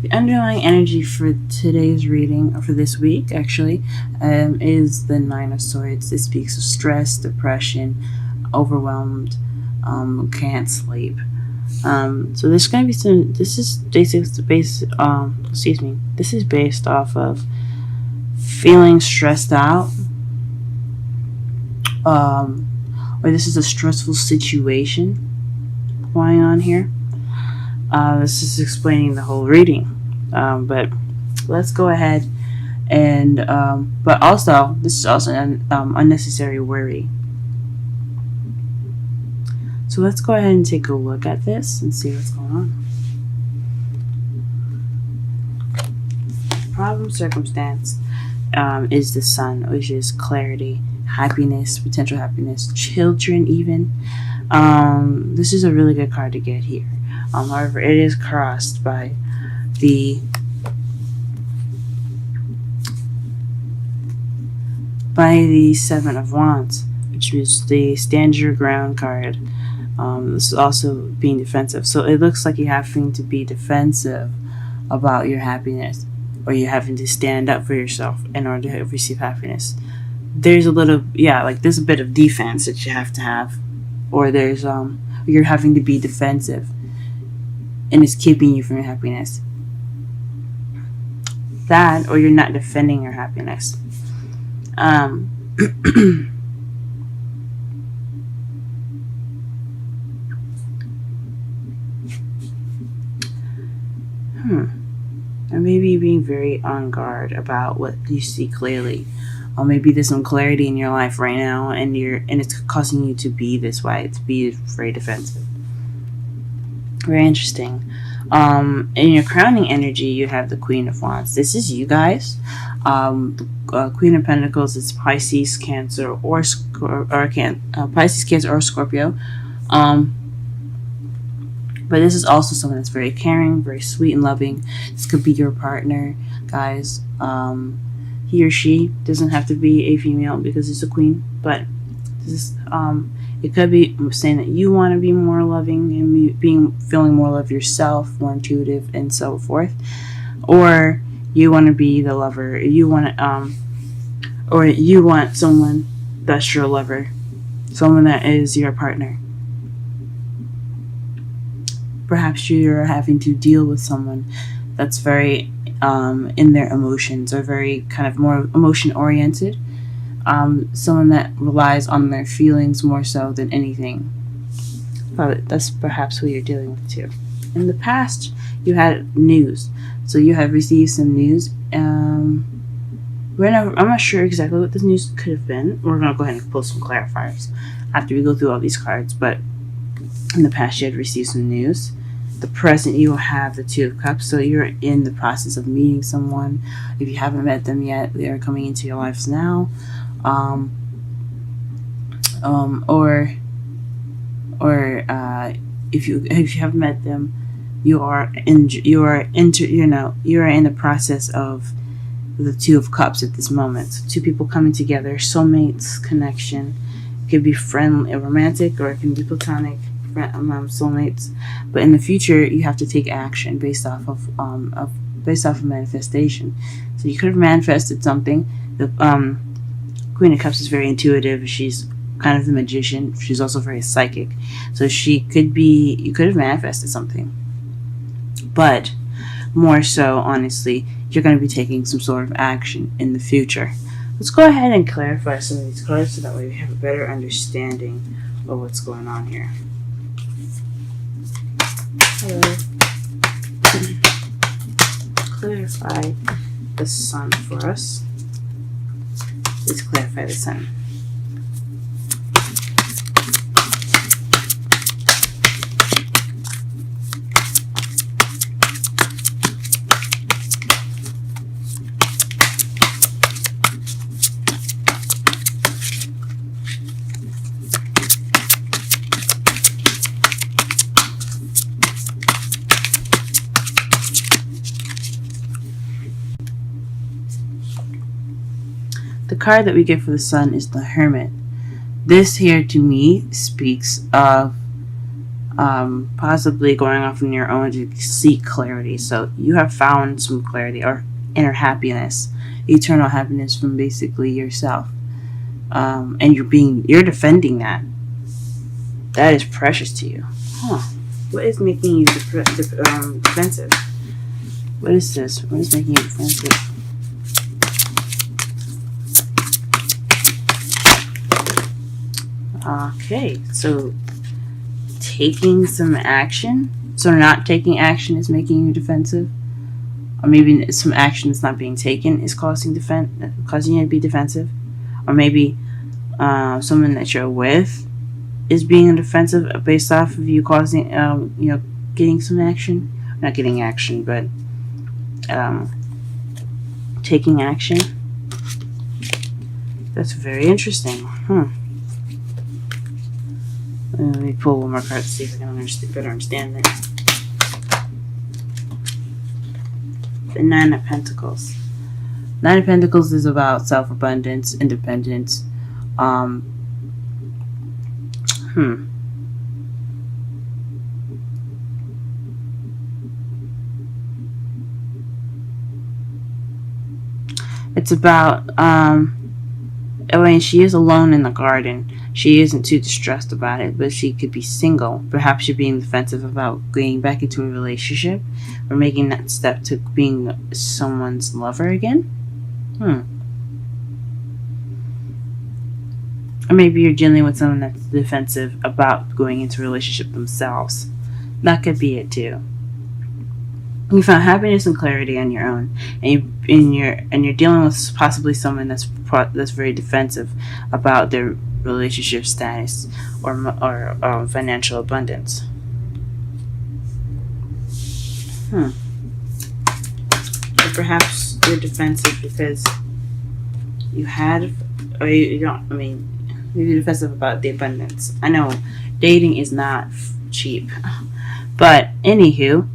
The underlying energy for today's reading, or for this week actually, is the Nine of Swords. It speaks of stress, depression, overwhelmed, can't sleep. So there's going to be some. This is This is based off of feeling stressed out, or this is a stressful situation going on here. This is explaining the whole reading, but let's go ahead and. But also, this is also an unnecessary worry. So let's go ahead and take a look at this and see what's going on. Problem circumstance is the Sun, which is clarity, happiness, potential happiness, children even. This is a really good card to get here. However, it is crossed by the Seven of Wands, which is the stand your ground card. This is also being defensive. So it looks like you're having to be defensive about your happiness, or you're having to stand up for yourself in order to receive happiness. There's a there's a bit of defense that you have to have, or you're having to be defensive, and it's keeping you from your happiness. That, or you're not defending your happiness. Or maybe being very on guard about what you see clearly. Or maybe there's some clarity in your life right now, and it's causing you to be this way, to be very defensive. Very interesting. In your crowning energy, you have the Queen of Wands. This is you guys. Queen of Pentacles is Pisces, Cancer, Pisces, Cancer, or Scorpio. But this is also someone that's very caring, very sweet and loving. This could be your partner, guys. He or she doesn't have to be a female because it's a queen, but this is, it could be saying that you want to be more loving and feeling more love yourself, more intuitive, and so forth, or you want to be the lover. You want someone that's your lover, someone that is your partner. Perhaps you're having to deal with someone that's very in their emotions, or very kind of more emotion oriented. Someone that relies on their feelings more so than anything. But that's perhaps who you're dealing with too. In the past, you had news. So you have received some news. I'm not sure exactly what this news could have been. We're going to go ahead and pull some clarifiers after we go through all these cards. But in the past, you had received some news. The present, you will have the Two of Cups. So you're in the process of meeting someone. If you haven't met them yet, they are coming into your lives now. If you haven't met them, you are in the process of the Two of Cups at this moment. Two people coming together, soulmates, connection. It could be friendly, romantic, or it can be platonic, soulmates. But in the future, you have to take action based off of manifestation. So you could have manifested something. The Queen of Cups is very intuitive. She's kind of the magician. She's also very psychic. So you could have manifested something. But more so, honestly, you're going to be taking some sort of action in the future. Let's go ahead and clarify some of these cards so that way we have a better understanding of what's going on here. Hello. Clarify the Sun for us. Let's clarify the Sun. The card that we get for the Sun is the Hermit. This here to me speaks of possibly going off on your own to seek clarity. So you have found some clarity or inner happiness, eternal happiness from basically yourself, and you're defending that. That is precious to you. Huh? What is making you defensive? What is this? What is making you defensive? Okay, so taking some action. So not taking action is making you defensive, or maybe some action that's not being taken is causing you to be defensive, or maybe someone that you're with is being defensive based off of you causing, getting some action, not getting action, but taking action. That's very interesting. Let me pull one more card to see if I can better understand it. The Nine of Pentacles. Nine of Pentacles is about self-abundance, independence. It's about, she is alone in the garden. She isn't too distressed about it, but she could be single. Perhaps you're being defensive about getting back into a relationship or making that step to being someone's lover again. Or maybe you're dealing with someone that's defensive about going into a relationship themselves. That could be it too. You found happiness and clarity on your own, and you're dealing with possibly someone that's very defensive about their relationship status or financial abundance. Or perhaps you're defensive because you had, or you don't. I mean, you're defensive about the abundance. I know dating is not cheap, but anywho.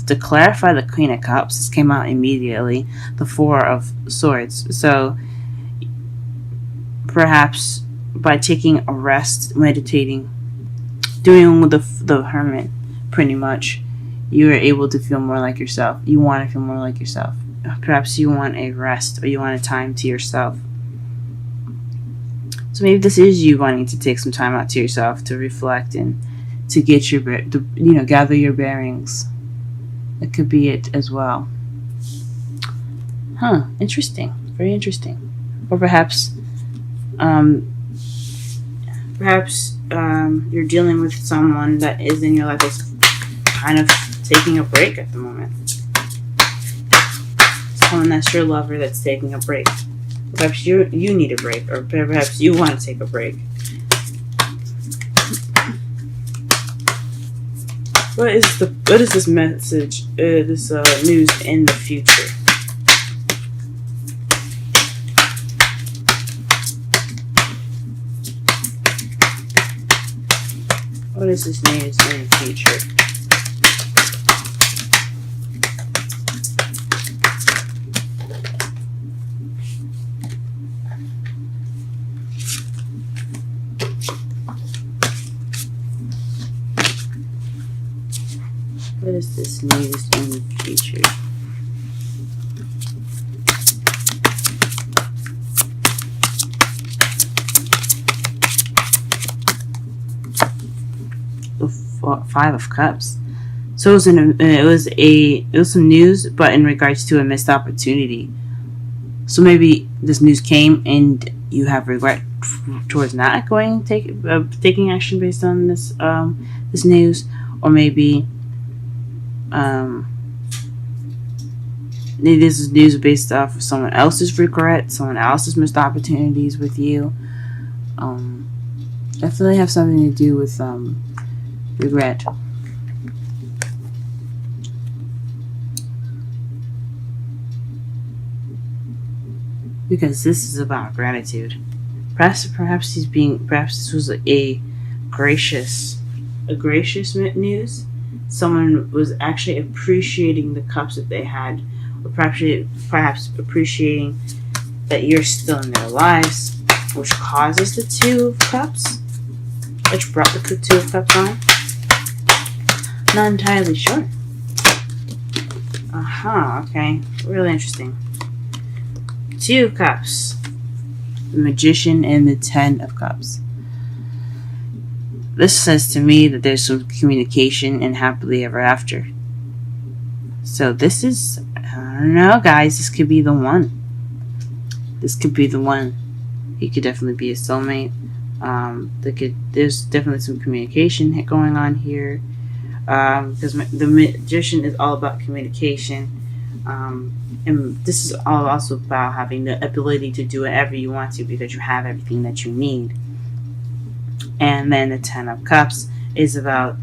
To clarify the Queen of Cups, this came out immediately. The Four of Swords. So perhaps by taking a rest, meditating, doing the Hermit, pretty much, you are able to feel more like yourself. You want to feel more like yourself. Perhaps you want a rest, or you want a time to yourself. So maybe this is you wanting to take some time out to yourself to reflect and to get gather your bearings. It could be it as well. Interesting. Very interesting. Or perhaps you're dealing with someone that is in your life that's kind of taking a break at the moment. Someone that's your lover that's taking a break. Perhaps you need a break, or perhaps you want to take a break. What is this message? This news in the future? What is this news in the future? What is this news in the future? The Five of Cups. So it was some news, but in regards to a missed opportunity. So maybe this news came and you have regret towards not taking action based on this news, or maybe. This is news based off of someone else's regret, someone else's missed opportunities with you. Definitely have something to do with regret. Because this is about gratitude. Perhaps this was a gracious news. Someone was actually appreciating the cups that they had, or perhaps appreciating that you're still in their lives, which causes the Two of Cups, which brought the Two of Cups on. Not entirely sure. Okay. Really interesting. 2 of Cups. The Magician and the 10 of Cups. This says to me that there's some communication and happily ever after. So this is, I don't know, guys, this could be the one. This could be the one. He could definitely be a soulmate. There's definitely some communication going on here. Because the Magician is all about communication. And this is all also about having the ability to do whatever you want to because you have everything that you need. And then the 10 of Cups is about,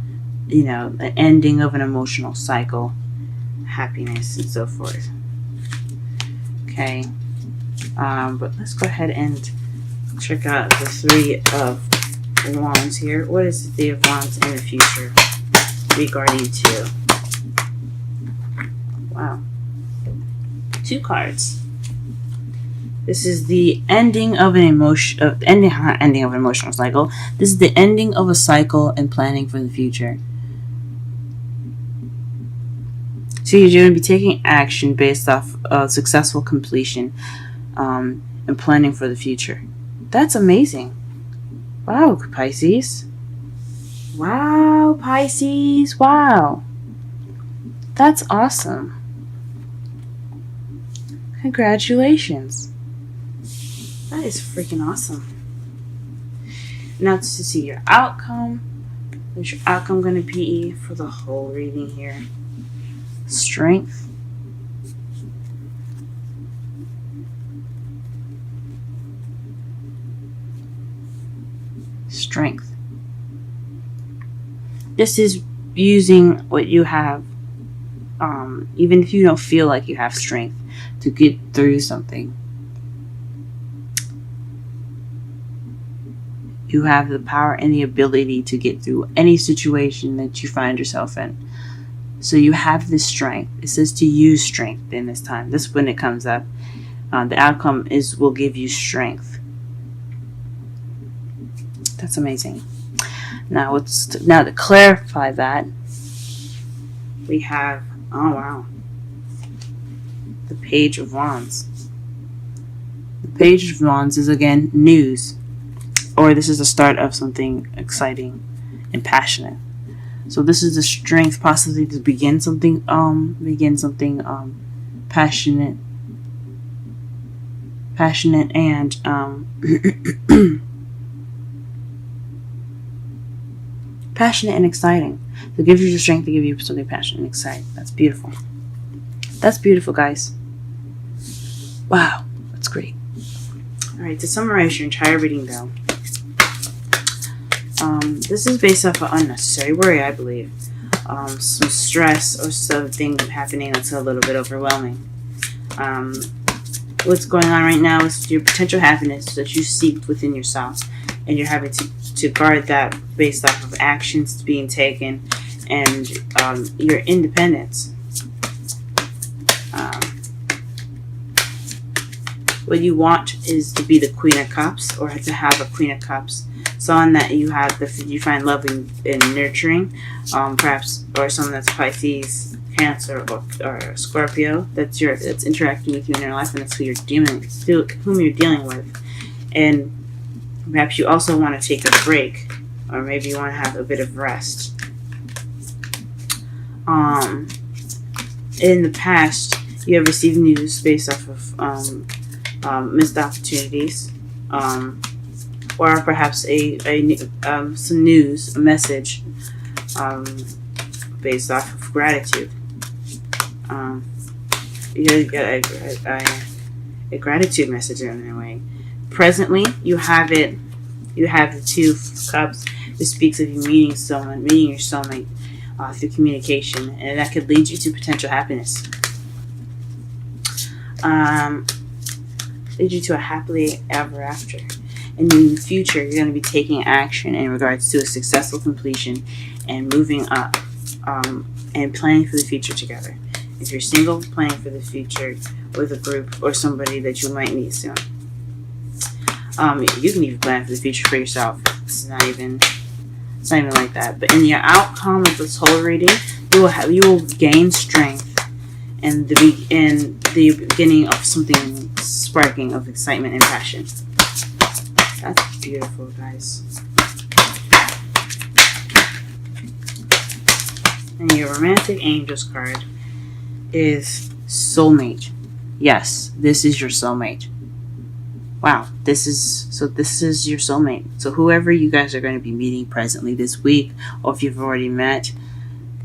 the ending of an emotional cycle, happiness, and so forth. Okay. But let's go ahead and check out the 3 of Wands here. What is the 3 of Wands in the future regarding 2? Wow. 2 cards. This is the ending of an ending of an emotional cycle. This is the ending of a cycle and planning for the future. So you're going to be taking action based off successful completion and planning for the future. That's amazing. Wow, Pisces. Wow, Pisces. Wow. That's awesome. Congratulations. That is freaking awesome. Now to see your outcome. What's your outcome going to be for the whole reading here? Strength. Strength. This is using what you have, even if you don't feel like you have strength, to get through something. You have the power and the ability to get through any situation that you find yourself in. So you have this strength. It says to use strength in this time. This is when it comes up. The outcome will give you strength. That's amazing. Now to clarify that, we have, oh wow, the Page of Wands. The Page of Wands is again news. Or this is the start of something exciting and passionate. So this is the strength possibly to begin something passionate and passionate and exciting. So it gives you the strength to give you something passionate and exciting. That's beautiful. That's beautiful, guys. Wow, that's great. All right, to summarize your entire reading, though. This is based off of unnecessary worry, I believe. Some stress or something happening that's a little bit overwhelming. What's going on right now is your potential happiness that you seek within yourself, and you're having to guard that based off of actions being taken and your independence. What you want is to be the Queen of Cups, or to have a Queen of Cups. Someone that you find loving and nurturing, perhaps, or someone that's Pisces, Cancer, or Scorpio that's interacting with you in your life, and that's whom you're dealing with. And perhaps you also want to take a break, or maybe you want to have a bit of rest. In the past, you have received news based off of missed opportunities. Or perhaps some news, a message based off of gratitude. You get a gratitude message in a way. Presently, you have it. You have the 2 of Cups. This speaks of you meeting your soulmate through communication, and that could lead you to potential happiness. Lead you to a happily ever after. And in the future, you're going to be taking action in regards to a successful completion and moving up and planning for the future together. If you're single, planning for the future with a group or somebody that you might meet soon. You can even plan for the future for yourself. This is not even It's not even like that. But in your outcome of this whole reading, you will gain strength in the beginning of something sparking of excitement and passion. That's beautiful, guys. And your romantic angels card is soulmate. Yes, this is your soulmate. Wow, this is your soulmate. So whoever you guys are going to be meeting presently this week, or if you've already met,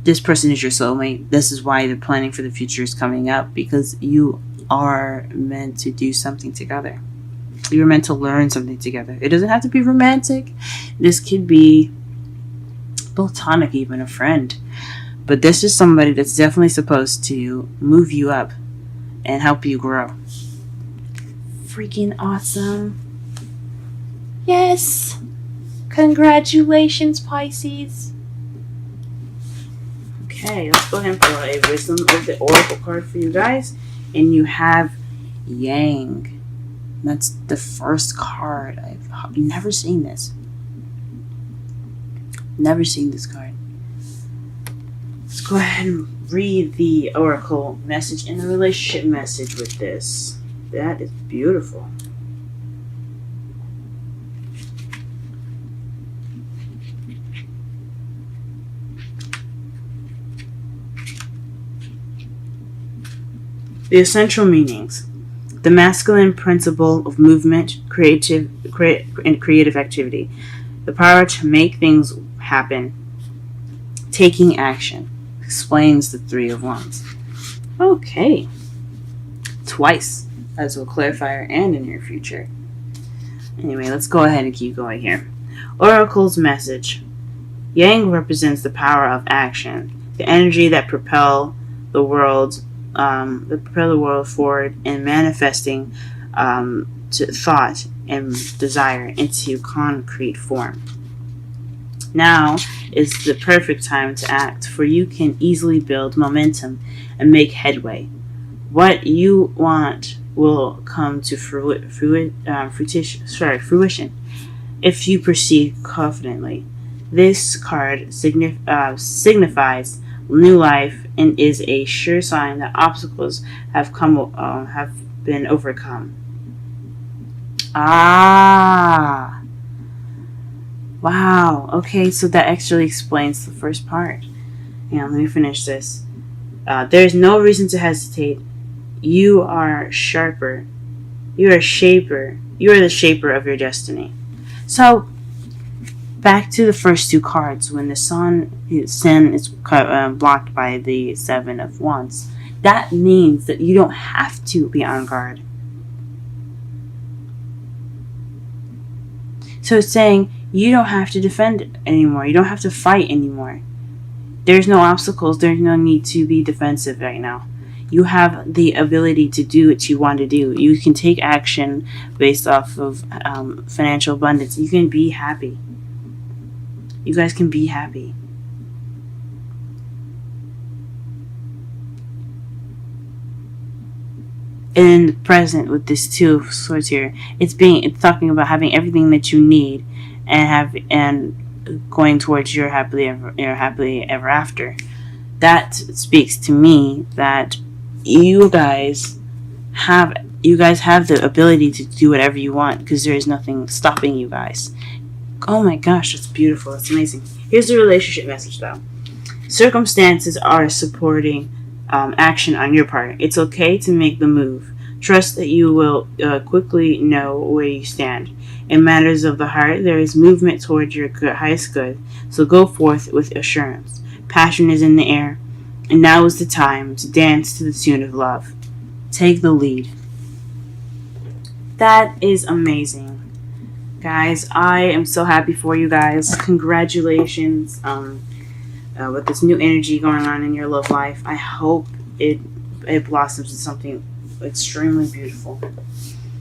this person is your soulmate. This is why the planning for the future is coming up, because you are meant to do something together. You're meant to learn something together. It doesn't have to be romantic. This could be platonic, even a friend. But this is somebody that's definitely supposed to move you up and help you grow. Freaking awesome. Yes. Congratulations, Pisces. Okay, let's go ahead and pull out a Wisdom of the Oracle card for you guys. And you have Yang. That's the first card. I've never seen this. Never seen this card. Let's go ahead and read the Oracle message and the relationship message with this. That is beautiful. The essential meanings. The masculine principle of movement, creative activity. The power to make things happen. Taking action. Explains the Three of Wands. Okay. Twice as a clarifier and in your future. Anyway, let's go ahead and keep going here. Oracle's message. Yang represents the power of action, the energy that propel the world forward and manifesting to thought and desire into concrete form. Now is the perfect time to act, for you can easily build momentum and make headway. What you want will come to fruition if you proceed confidently. This card signifies new life and is a sure sign that obstacles have been overcome. Ah. Wow. Okay, so that actually explains the first part. Let me finish this. There's no reason to hesitate. You are sharper. You are a shaper. You are the shaper of your destiny. So, back to the first two cards. When the sun is blocked by the Seven of Wands, that means that you don't have to be on guard. So it's saying you don't have to defend anymore. You don't have to fight anymore. There's no obstacles. There's no need to be defensive right now. You have the ability to do what you want to do. You can take action based off of financial abundance. You can be happy. You guys can be happy. In the present with this Two of Swords here, it's talking about having everything that you need and going towards your happily ever after. That speaks to me that you guys have the ability to do whatever you want, because there is nothing stopping you guys. Oh my gosh, that's beautiful. That's amazing. Here's the relationship message, though. Circumstances are supporting action on your part. It's okay to make the move. Trust that you will quickly know where you stand. In matters of the heart, there is movement towards your highest good. So go forth with assurance. Passion is in the air, and now is the time to dance to the tune of love. Take the lead. That is amazing. Guys, I am so happy for you guys. Congratulations with this new energy going on in your love life. I hope it blossoms into something extremely beautiful.